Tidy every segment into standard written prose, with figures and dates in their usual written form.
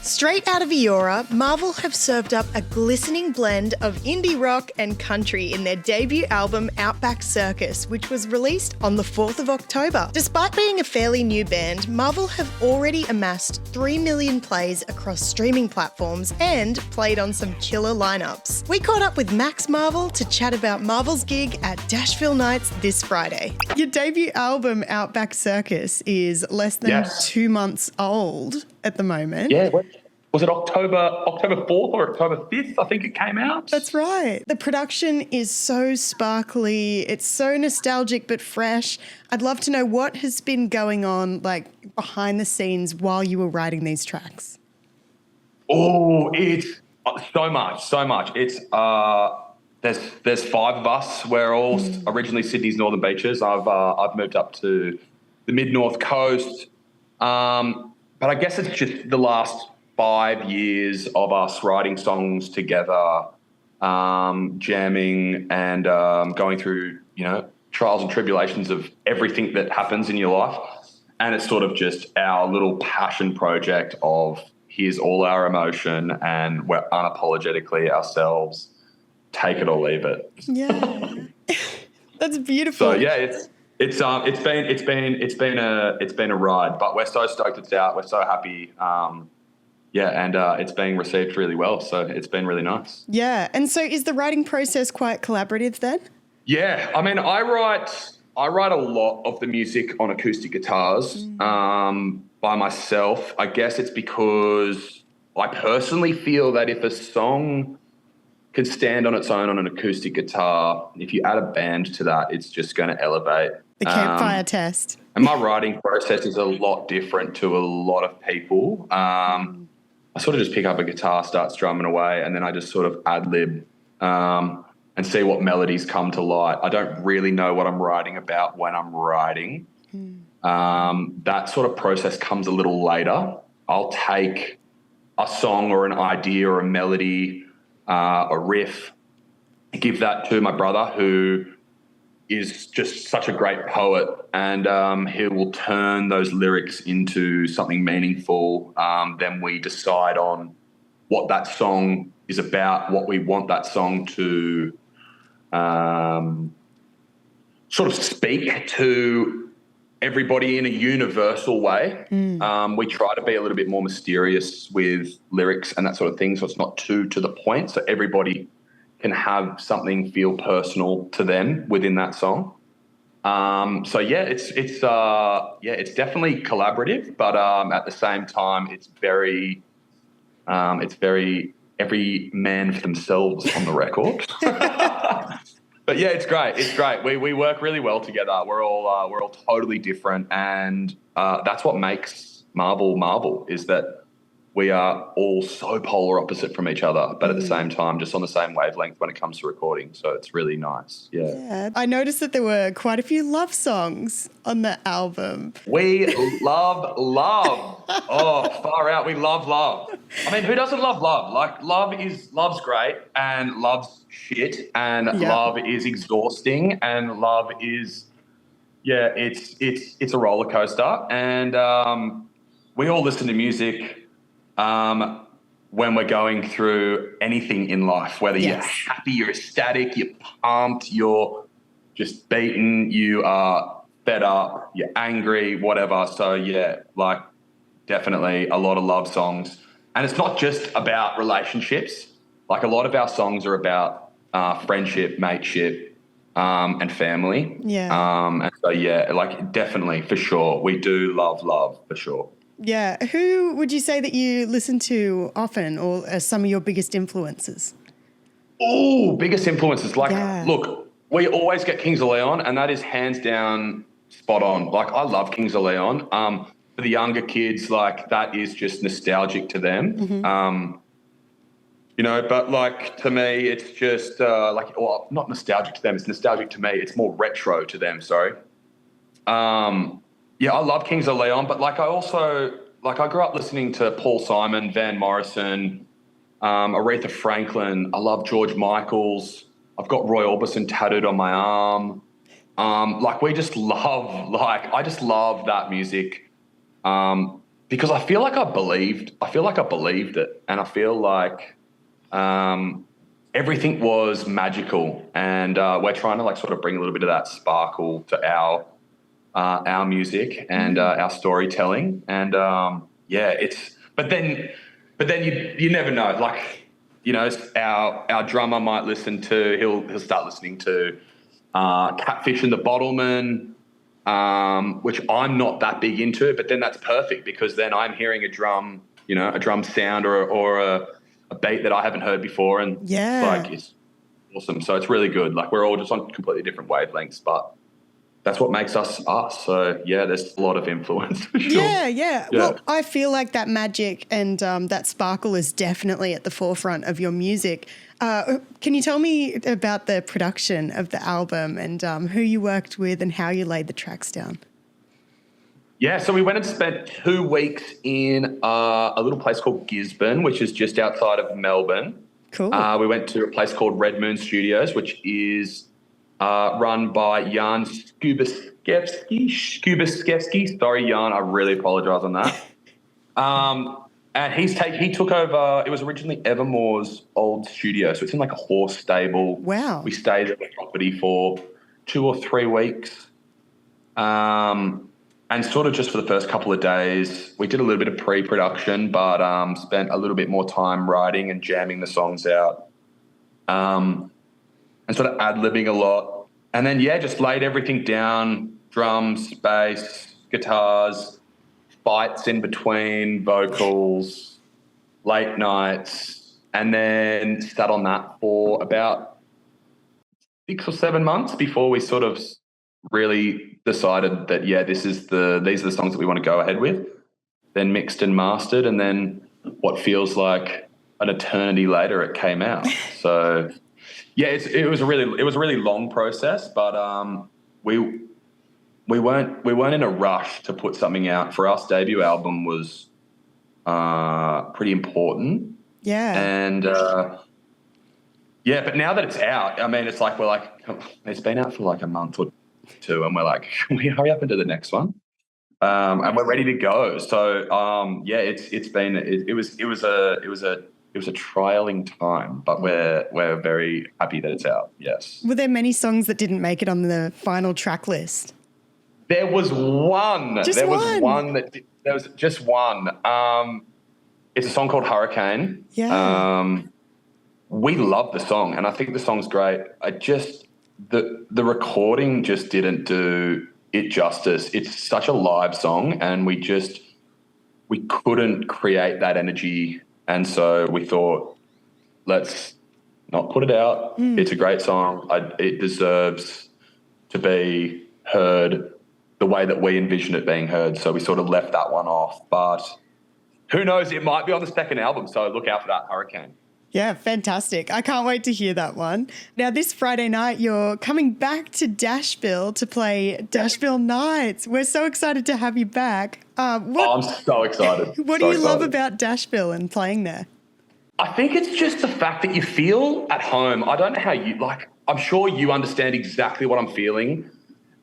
Straight out of Eora, Marvel have served up a glistening blend of indie rock and country in their debut album Outback Circus, which was released on the 4th of October. Despite being a fairly new band, Marvel have already amassed 3 million plays across streaming platforms and played on some killer lineups. We caught up with Max Marvell to chat about Marvel's gig at Dashville Nights this Friday. Your debut album Outback Circus is less than 2 months old at the moment. Yeah, was it October 4th or October 5th? I think it came out. That's right. The production is so sparkly. It's so nostalgic but fresh. I'd love to know what has been going on, like, behind the scenes while you were writing these tracks. Oh, it's so much. It's there's 5 of us. We're all originally Sydney's Northern Beaches. I've moved up to the mid-north coast. But I guess it's just the last 5 years of us writing songs together, jamming and going through, trials and tribulations of everything that happens in your life. And it's sort of just our little passion project of here's all our emotion and we're unapologetically ourselves. Take it or leave it. Yeah. That's beautiful. So yeah, it's been a ride, but we're so stoked it's out. We're so happy. And it's being received really well. So it's been really nice. Yeah. And so is the writing process quite collaborative then? Yeah. I mean, I write a lot of the music on acoustic guitars by myself. I guess it's because I personally feel that if a song can stand on its own on an acoustic guitar, if you add a band to that, it's just going to elevate. The campfire test. And my writing process is a lot different to a lot of people. I sort of just pick up a guitar, start strumming away, and then I just sort of ad-lib and see what melodies come to light. I don't really know what I'm writing about when I'm writing. That sort of process comes a little later. I'll take a song or an idea or a melody, a riff, give that to my brother who is just such a great poet, and he will turn those lyrics into something meaningful. Then we decide on what that song is about, what we want that song to sort of speak to everybody in a universal way. We try to be a little bit more mysterious with lyrics and that sort of thing, so it's not too to the point, so everybody can have something feel personal to them within that song. It's definitely collaborative, but at the same time, it's very every man for themselves on the record. But yeah, it's great. It's great. We work really well together. We're all totally different, and that's what makes Marvel is that we are all so polar opposite from each other, but at the same time, just on the same wavelength when it comes to recording. So it's really nice. Yeah. I noticed that there were quite a few love songs on the album. We love love. Oh, far out. We love love. I mean, who doesn't love love? Like, love's great, and love's shit, and love is exhausting, and love is, it's a roller coaster. And we all listen to music when we're going through anything in life, whether you're happy, you're ecstatic, you're pumped, you're just beaten, you are fed up, you're angry, whatever. So definitely a lot of love songs. And it's not just about relationships. Like, a lot of our songs are about friendship, mateship, and family. Yeah. And so definitely, for sure, we do love for sure. Yeah. Who would you say that you listen to often, or are some of your biggest influences? Oh, biggest influences. Look, we always get Kings of Leon, and that is hands down spot on. Like, I love Kings of Leon. For the younger kids, that is just nostalgic to them. But to me, it's just not nostalgic to them. It's nostalgic to me. It's more retro to them. Sorry. Yeah, I love Kings of Leon, but I also I grew up listening to Paul Simon, Van Morrison, Aretha Franklin. I love George Michael's. I've got Roy Orbison tattooed on my arm. We just love, I just love that music. because I feel like I believed it, and I feel like everything was magical, and we're trying to like sort of bring a little bit of that sparkle to our music and our storytelling, and but then you never know, like, you know, our drummer might he'll start listening to Catfish and the Bottlemen, which I'm not that big into, but then that's perfect because then I'm hearing a drum sound or a beat that I haven't heard before, and it's awesome. So it's really good. Like, we're all just on completely different wavelengths, but that's what makes us us. So yeah, there's a lot of influence for sure. Yeah. Well, I feel like that magic and that sparkle is definitely at the forefront of your music. Can you tell me about the production of the album and who you worked with and how you laid the tracks down? Yeah, so we went and spent 2 weeks in a little place called Gisborne, which is just outside of Melbourne. Cool. We went to a place called Red Moon Studios, which is run by Jan Skubaszewski. Sorry, Jan, I really apologise on that. And he took over. It was originally Evermore's old studio, so it's in like a horse stable. Wow. We stayed at the property for 2 or 3 weeks. And sort of just for the first couple of days, we did a little bit of pre-production, but spent a little bit more time writing and jamming the songs out, and sort of ad-libbing a lot. And then, just laid everything down, drums, bass, guitars, fights in between, vocals, late nights, and then sat on that for about 6 or 7 months before we sort of really decided that these are the songs that we want to go ahead with. Then mixed and mastered, and then what feels like an eternity later, it came out. So it was a really long process, but we weren't in a rush to put something out. For us, debut album was pretty important. Yeah. And but now that it's out, I mean, it's like it's been out for like a month or two, and we're like, can we hurry up and do the next one? And we're ready to go. So it was a trialing time, but we're very happy that it's out. Yes. Were there many songs that didn't make it on the final track list? There was one. There was just one. It's a song called Hurricane. Yeah. We love the song, and I think the song's great. The recording just didn't do it justice. It's such a live song, and we couldn't create that energy, and so we thought, let's not put it out. It's a great song. It deserves to be heard the way that we envision it being heard, so we sort of left that one off. But who knows, it might be on the second album, so look out for that, Hurricane. Yeah, fantastic. I can't wait to hear that one. Now, this Friday night, you're coming back to Dashville to play Dashville Nights. We're so excited to have you back. I'm so excited. What do you love about Dashville and playing there? I think it's just the fact that you feel at home. I don't know how I'm sure you understand exactly what I'm feeling.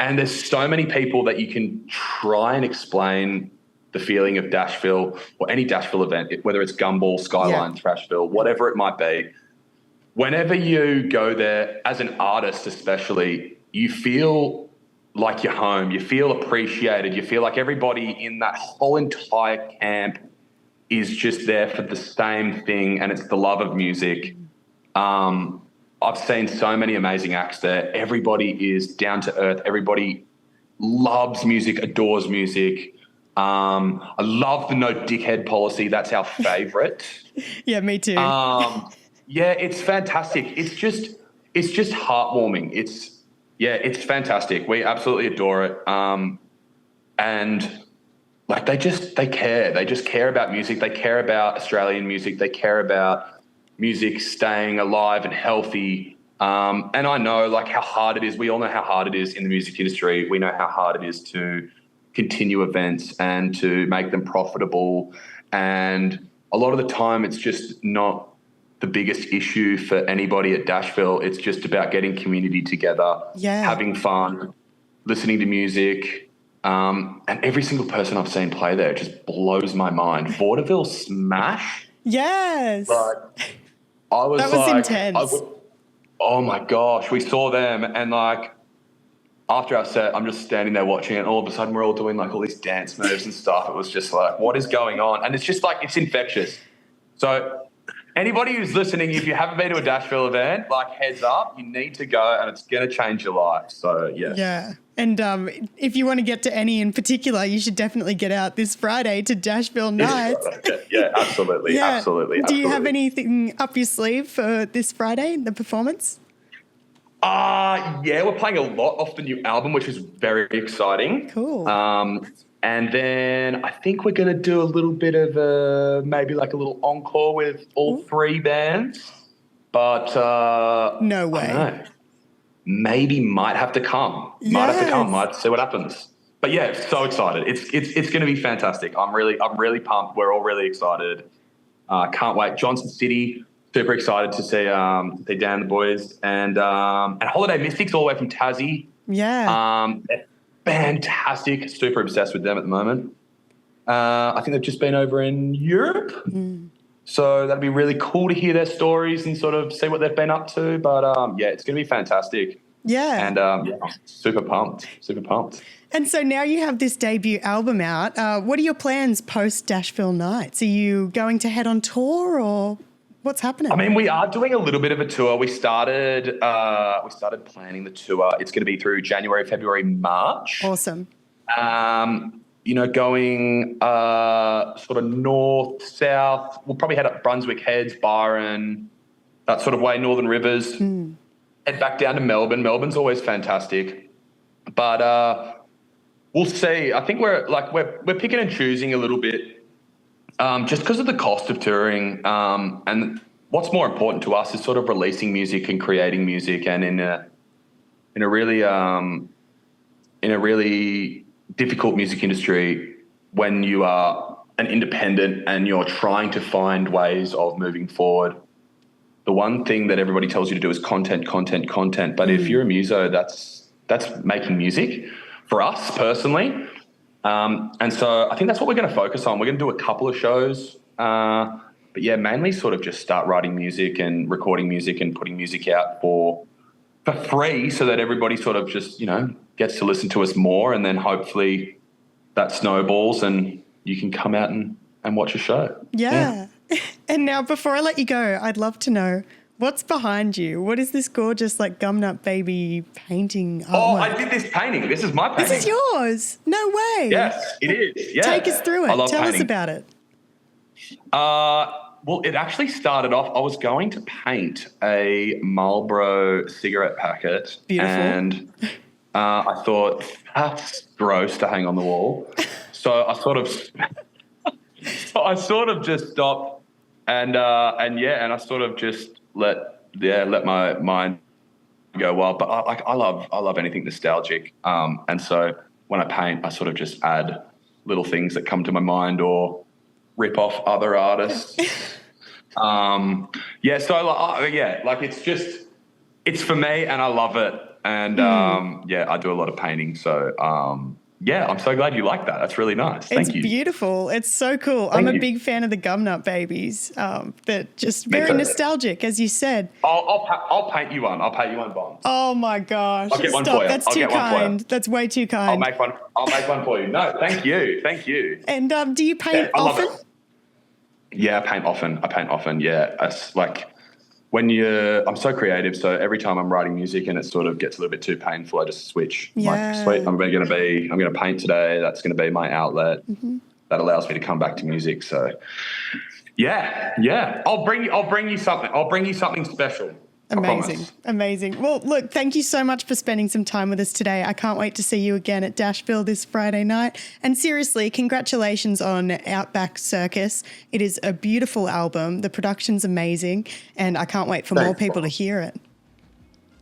And there's so many people that you can try and explain the feeling of Dashville or any Dashville event, whether it's Gumball, Skyline, Thrashville, whatever it might be. Whenever you go there, as an artist especially, you feel like you're home. You feel appreciated. You feel like everybody in that whole entire camp is just there for the same thing, and it's the love of music. I've seen so many amazing acts there. Everybody is down to earth. Everybody loves music, adores music. I love the no dickhead policy. That's our favorite. Yeah, me too. It's fantastic. It's just heartwarming. It's fantastic. We absolutely adore it. And like they care. They just care about music. They care about Australian music. They care about music staying alive and healthy. And I know like how hard it is. We all know how hard it is in the music industry. We know how hard it is to continue events and to make them profitable. And a lot of the time it's just not the biggest issue for anybody at Dashville. It's just about getting community together, having fun, listening to music, And every single person I've seen play there just blows my mind. Vaudeville smash. Yes. But I was That was like, intense. oh my gosh, we saw them, and like after our set, I'm just standing there watching it, and all of a sudden we're all doing like all these dance moves and stuff. It was just like, what is going on? And it's just like, it's infectious. So anybody who's listening, if you haven't been to a Dashville event, like heads up, you need to go, and it's going to change your life. So yes. Yeah. And if you want to get to any in particular, you should definitely get out this Friday to Dashville Nights. Yeah, absolutely. Yeah. Absolutely. Do you have anything up your sleeve for this Friday, the performance? Yeah, we're playing a lot off the new album, which is very exciting. Cool. And then I think we're going to do a little bit of maybe like a little encore with all three bands. But no way. I don't know. Maybe might have to come. Yes. Might have to come. Might see what happens. But yeah, so excited. It's going to be fantastic. I'm really pumped. We're all really excited. Can't wait. Johnson City, super excited to see Dan and the boys, and Holiday Mystics all the way from Tassie. Yeah. Fantastic. Super obsessed with them at the moment. I think they've just been over in Europe. So that'd be really cool to hear their stories and sort of see what they've been up to. But, yeah, it's going to be fantastic. Yeah. And, yeah, super pumped. And so now you have this debut album out. What are your plans post Dashville Nights? Are you going to head on tour or what's happening? I mean, we are doing a little bit of a tour. We started planning the tour. It's going to be through January, February, March. Awesome. You know, going sort of north, south. We'll probably head up Brunswick Heads, Byron, that sort of way, Northern Rivers. Head back down to Melbourne. Melbourne's always fantastic. But we'll see. I think we're picking and choosing a little bit just because of the cost of touring. And what's more important to us is sort of releasing music and creating music, and in a really difficult music industry, when you are an independent and you're trying to find ways of moving forward, the one thing that everybody tells you to do is content. But if you're a muso, that's making music for us personally. And so I think that's what we're going to focus on. We're going to do a couple of shows, but yeah, mainly sort of just start writing music and recording music and putting music out for free, so that everybody sort of just, you know, gets to listen to us more, and then hopefully that snowballs and you can come out and watch a show. Yeah. And now before I let you go, I'd love to know what's behind you. What is this gorgeous like gumnut baby painting artwork? Oh, I did this painting. This is my painting. This is yours? No way. Yes, it is. Yeah. Take us through it. I love Tell painting. us about it. Well, it actually started off, I was going to paint a Marlboro cigarette packet. Beautiful. And I thought, that's gross to hang on the wall. So I sort of just stopped and I sort of just let my mind go wild. But I love anything nostalgic. And so when I paint, I sort of just add little things that come to my mind or rip off other artists. So it's for me and I love it. And I do a lot of painting. So I'm so glad you like that. That's really nice. Thank you. It's beautiful. It's so cool. I'm a big fan of the gumnut babies. They're just very nostalgic, as you said. I'll paint you one. I'll paint you one, Bond. Oh my gosh! I'll get one for you. That's too kind. That's way too kind. I'll make one for you. No, thank you. And do you paint often? Yeah, I paint often. Yeah, it's like I'm so creative. So every time I'm writing music and it sort of gets a little bit too painful, I just switch. Yeah. I'm going to paint today. That's going to be my outlet. That allows me to come back to music. So yeah. I'll bring you something. I'll bring you something special. Amazing. Well, look, thank you so much for spending some time with us today. I can't wait to see you again at Dashville this Friday night. And seriously, congratulations on Outback Circus. It is a beautiful album. The production's amazing, and I can't wait for more people to hear it.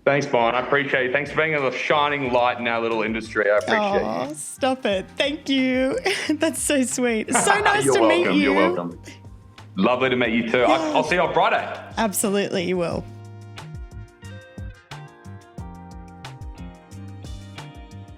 Thanks, Bon. I appreciate it. Thanks for being a shining light in our little industry. I appreciate you. Stop it. Thank you. That's so sweet. It's so nice to meet you. You're welcome. Lovely to meet you too. Yeah. I'll see you on Friday. Absolutely, you will.